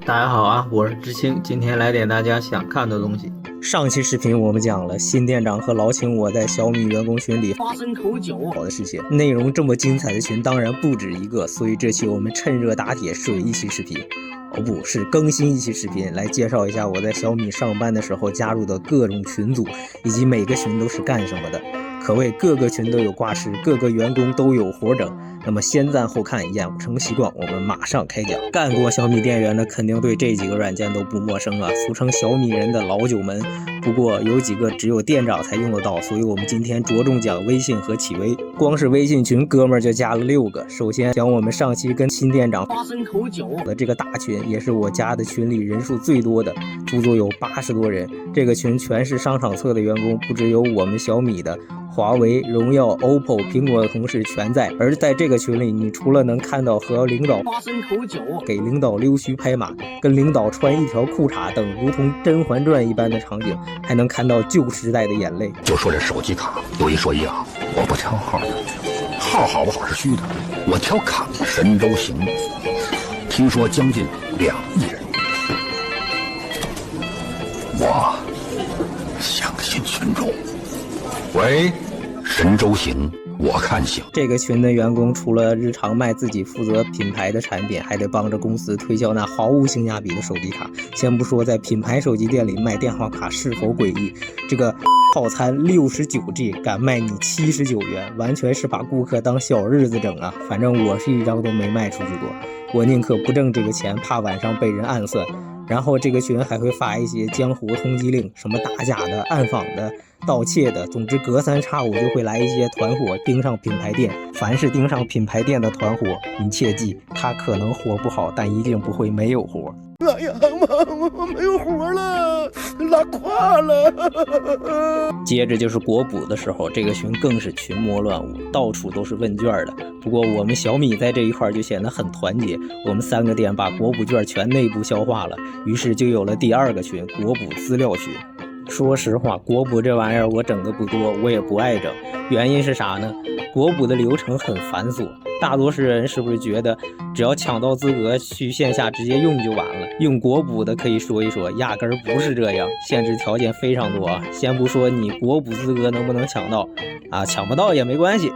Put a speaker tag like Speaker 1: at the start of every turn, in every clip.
Speaker 1: 大家好啊，我是知青，今天来点大家想看的东西。上期视频我们讲了新店长和老秦我在小米员工群里发生口角的事情，内容这么精彩的群当然不止一个，所以这期我们趁热打铁水一期视频，不是更新一期视频，来介绍一下我在小米上班的时候加入的各种群组，以及每个群都是干什么的。可谓各个群都有挂吃，各个员工都有活整。那么先赞后看，养成习惯，我们马上开讲。干过小米店员的肯定对这几个软件都不陌生啊，俗称小米人的老九门。不过有几个只有店长才用得到，所以我们今天着重讲微信和企微。光是微信群哥们儿就加了6个。首先讲我们上期跟新店长发生口角的这个大群，也是我加的群里人数最多的，足足有80多人。这个群全是商场侧的员工，不只有我们小米的，华为、荣耀、OPPO、苹果的同事全在。而在这个群里，你除了能看到和领导发生口角、给领导溜须拍马、跟领导穿一条裤衩等如同《甄嬛传》一般的场景，还能看到旧时代的眼泪。
Speaker 2: 就说这手机卡，有一说一啊，我不挑号的，号好不好是虚的，我挑卡。神州行，听说将近2亿人，我相信群众。喂，神州行，我看行。
Speaker 1: 这个群的员工除了日常卖自己负责品牌的产品，还得帮着公司推销那毫无性价比的手机卡。先不说在品牌手机店里卖电话卡是否诡异，这个套餐69G 敢卖你79元，完全是把顾客当小日子整啊！反正我是一张都没卖出去过，我宁可不挣这个钱，怕晚上被人暗算。然后这个群还会发一些江湖通缉令，什么打假的、暗访的、盗窃的，总之隔三差五就会来一些团伙盯上品牌店。凡是盯上品牌店的团伙，你切记，他可能活不好，但一定不会没有活。
Speaker 3: 哎呀妈，我没有活了，拉胯了。
Speaker 1: 接着就是国补的时候，这个群更是群魔乱舞，到处都是问卷的。不过我们小米在这一块就显得很团结，我们3个店把国补卷全内部消化了，于是就有了第2个群，国补资料群。说实话，国补这玩意儿我整的不多，我也不爱整。原因是啥呢？国补的流程很繁琐，大多数人是不是觉得只要抢到资格去线下直接用就完了？用国补的可以说一说，压根儿不是这样，限制条件非常多啊。先不说你国补资格能不能抢到啊，抢不到也没关系，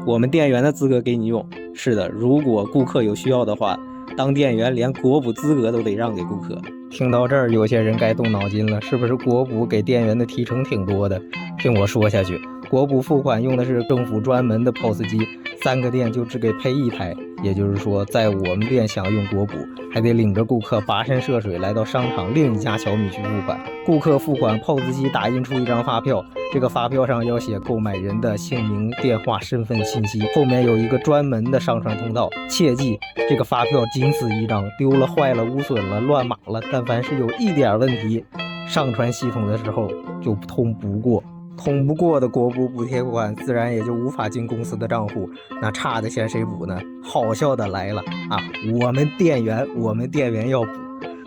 Speaker 1: 我们店员的资格给你用。是的，如果顾客有需要的话，当店员连国补资格都得让给顾客。听到这儿，有些人该动脑筋了，是不是国补给店员的提成挺多的？听我说下去，国补付款用的是政府专门的 POS 机，3个店就只给配1台，也就是说，在我们店想用国补，还得领着顾客跋山涉水来到商场另一家小米去付款。顾客付款 POS 机打印出一张发票，这个发票上要写购买人的姓名、电话、身份信息，后面有一个专门的上传通道。切记，这个发票仅此一张，丢了、坏了、污损了、乱码了，但凡是有一点问题，上传系统的时候就通不过。通不过的国补补贴款自然也就无法进公司的账户，那差的钱谁补呢？好笑的来了啊！我们店员要补。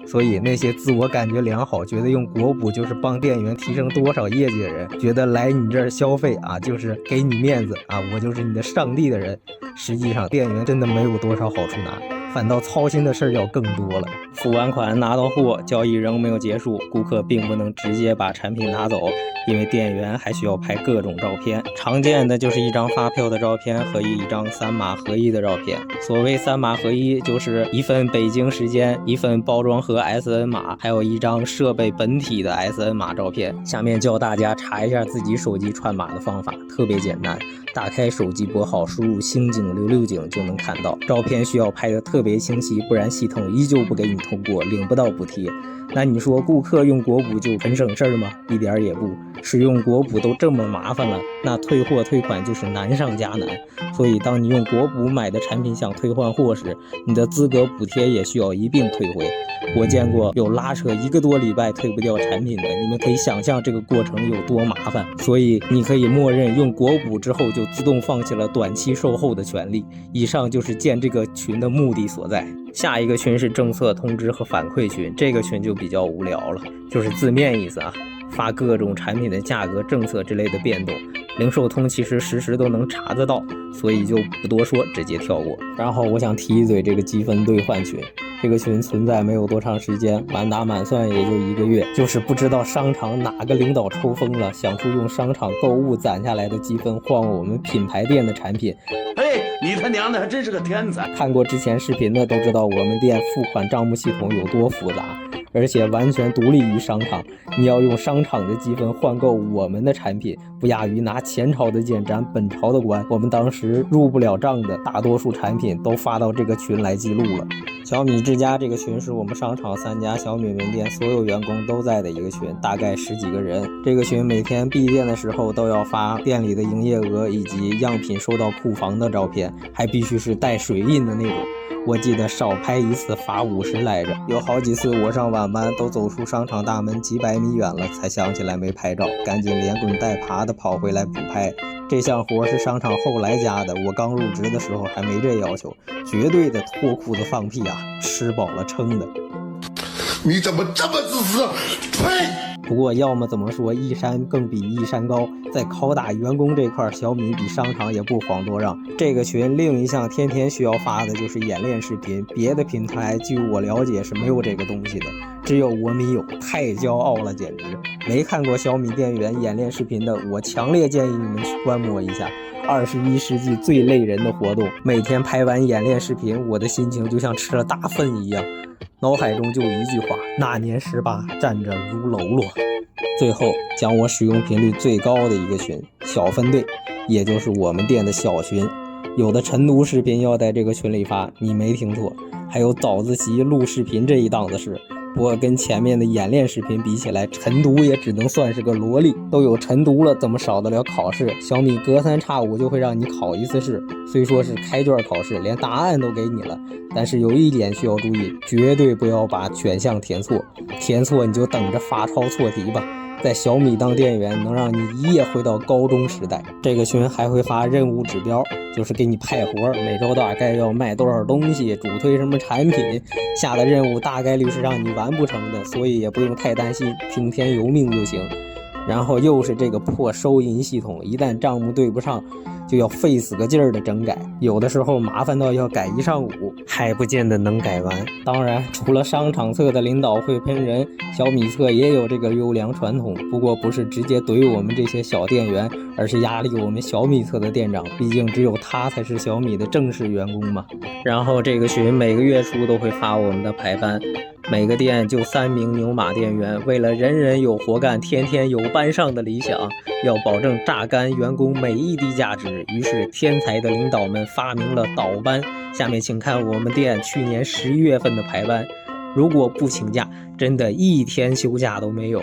Speaker 1: 所以那些自我感觉良好，觉得用国补就是帮店员提升多少业绩的人，觉得来你这儿消费啊就是给你面子啊，我就是你的上帝的人，实际上店员真的没有多少好处拿，反倒操心的事儿要更多了。付完款拿到货，交易仍没有结束，顾客并不能直接把产品拿走，因为店员还需要拍各种照片，常见的就是一张发票的照片和一张3码合一的照片。所谓3码合一，就是1份北京时间、1份包装盒 SN 码，还有一张设备本体的 SN 码照片。下面教大家查一下自己手机串码的方法，特别简单，打开手机拨号，输入星井66井就能看到。照片需要拍得特别清晰，不然系统依旧不给你通过，领不到补贴。那你说顾客用国补就很省事吗？一点也不。使用国补都这么麻烦了，那退货退款就是难上加难。所以当你用国补买的产品想退换货时，你的资格补贴也需要一并退回。我见过有拉扯1个多礼拜退不掉产品的，你们可以想象这个过程有多麻烦。所以你可以默认用国补之后就自动放弃了短期售后的权利。以上就是建这个群的目的所在。下一个群是政策通知和反馈群，这个群就比较无聊了，就是字面意思啊，发各种产品的价格、政策之类的变动，零售通其实实时都能查得到，所以就不多说，直接跳过。然后我想提一嘴这个积分兑换群，这个群存在没有多长时间，满打满算也就1个月，就是不知道商场哪个领导抽风了，想出用商场购物攒下来的积分换我们品牌店的产品。
Speaker 3: 你他娘的还真是个天才！
Speaker 1: 看过之前视频的都知道我们店付款账目系统有多复杂，而且完全独立于商场，你要用商场的积分换购我们的产品，不亚于拿前朝的剑斩本朝的官。我们当时入不了账的大多数产品都发到这个群来记录了。小米之家这个群是我们商场3家小米门店所有员工都在的一个群，大概10几个人。这个群每天闭店的时候都要发店里的营业额以及样品收到库房的照片，还必须是带水印的那种。我记得少拍一次罚50来着。有好几次我上晚班都走出商场大门几百米远了，才想起来没拍照，赶紧连滚带爬的跑回来补拍。这项活是商场后来加的，我刚入职的时候还没这要求，绝对的脱裤子放屁啊，吃饱了撑的。
Speaker 3: 你怎么这么自私？呸！
Speaker 1: 不过要么怎么说，一山更比一山高，在拷打员工这块，小米比商场也不遑多让。这个群另一项天天需要发的就是演练视频，别的品牌据我了解是没有这个东西的，只有我米有，太骄傲了简直。没看过小米店员演练视频的，我强烈建议你们去观摩一下。21世纪最累人的活动，每天拍完演练视频，我的心情就像吃了大粪一样，脑海中就一句话：那年18，站着如喽啰。最后讲我使用频率最高的一个群，小分队，也就是我们店的小群。有的晨读视频要在这个群里发，你没听错，还有早自习录视频这一档子事。不过跟前面的演练视频比起来，晨读也只能算是个萝莉。都有晨读了，怎么少得了考试？小米隔3差5就会让你考一次试，虽说是开卷考试，连答案都给你了，但是有一点需要注意，绝对不要把选项填错，填错你就等着罚抄错题吧。在小米当店员能让你一夜回到高中时代。这个群还会发任务指标，就是给你派活，每周大概要卖多少东西，主推什么产品，下的任务大概率是让你完不成的，所以也不用太担心，听天由命就行。然后又是这个破收银系统，一旦账目对不上就要费死个劲儿的整改，有的时候麻烦到要改1上午，还不见得能改完。当然除了商场侧的领导会喷人，小米侧也有这个优良传统，不过不是直接怼我们这些小店员，而是压力我们小米侧的店长，毕竟只有他才是小米的正式员工嘛。然后这个群每个月初都会发我们的排班，每个店就3名牛马店员，为了人人有活干，天天有班上的理想，要保证榨干员工每一滴价值，于是天才的领导们发明了倒班。下面请看我们店去年11月份的排班，如果不请假，真的1天休假都没有。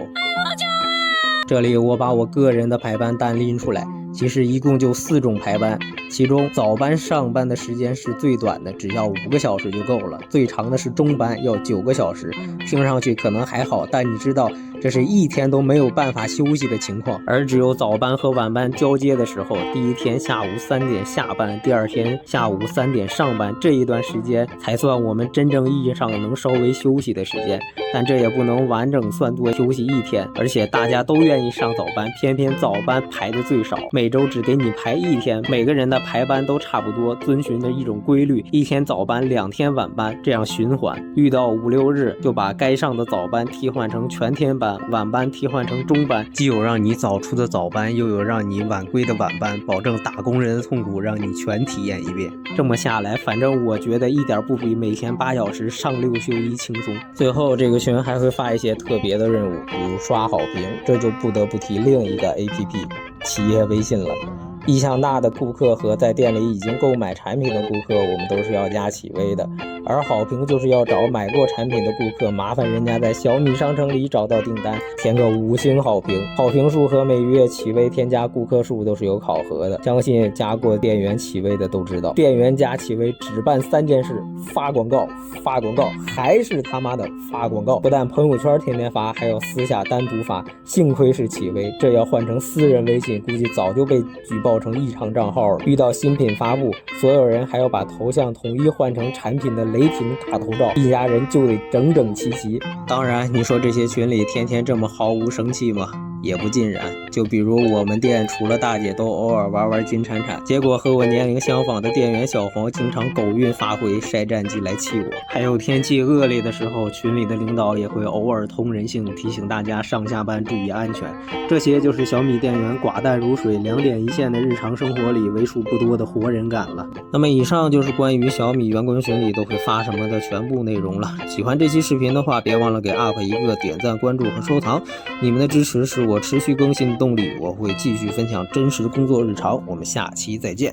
Speaker 1: 这里我把我个人的排班单拎出来，其实一共就4种排班，其中早班上班的时间是最短的，只要5个小时就够了，最长的是中班，要9个小时。听上去可能还好，但你知道这是1天都没有办法休息的情况，而只有早班和晚班交接的时候，第一天下午3点下班，第二天下午3点上班，这一段时间才算我们真正意义上能稍微休息的时间，但这也不能完整算作休息1天，而且大家都愿意上早班，偏偏早班排的最少，每周只给你排1天，每个人的排班都差不多，遵循的一种规律，1天早班2天晚班，这样循环，遇到5、6日就把该上的早班替换成全天班，晚班替换成中班，既有让你早出的早班，又有让你晚归的晚班，保证打工人的痛苦让你全体验一遍。这么下来，反正我觉得一点不比每天8小时上6休1轻松。最后这个群还会发一些特别的任务，比如刷好评，这就不得不提另一个 APP 企业微信了。意向大的顾客和在店里已经购买产品的顾客，我们都是要加企微的，而好评就是要找买过产品的顾客，麻烦人家在小米商城里找到订单，填个5星好评，好评数和每月企微添加顾客数都是有考核的，相信加过店员企微的都知道，店员加企微只办3件事：发广告，发广告，还是他妈的发广告，不但朋友圈天天发，还要私下单独发，幸亏是企微，这要换成私人微信，估计早就被举报成异常账号了。遇到新品发布，所有人还要把头像统一换成产品的雷霆大头照，一家人就得整整齐齐。当然你说这些群里天天这么毫无生气吗？也不尽然。就比如我们店除了大姐都偶尔玩金铲铲，结果和我年龄相仿的店员小黄经常狗运发挥晒战绩来气我。还有天气恶劣的时候，群里的领导也会偶尔通人性，提醒大家上下班注意安全。这些就是小米店员寡淡如水、两点一线的日常生活里为数不多的活人感了。那么以上就是关于小米员工群里都会发什么的全部内容了。喜欢这期视频的话，别忘了给 UP 一个点赞、关注和收藏，你们的支持是我持续更新的动力，我会继续分享真实工作日常。我们下期再见。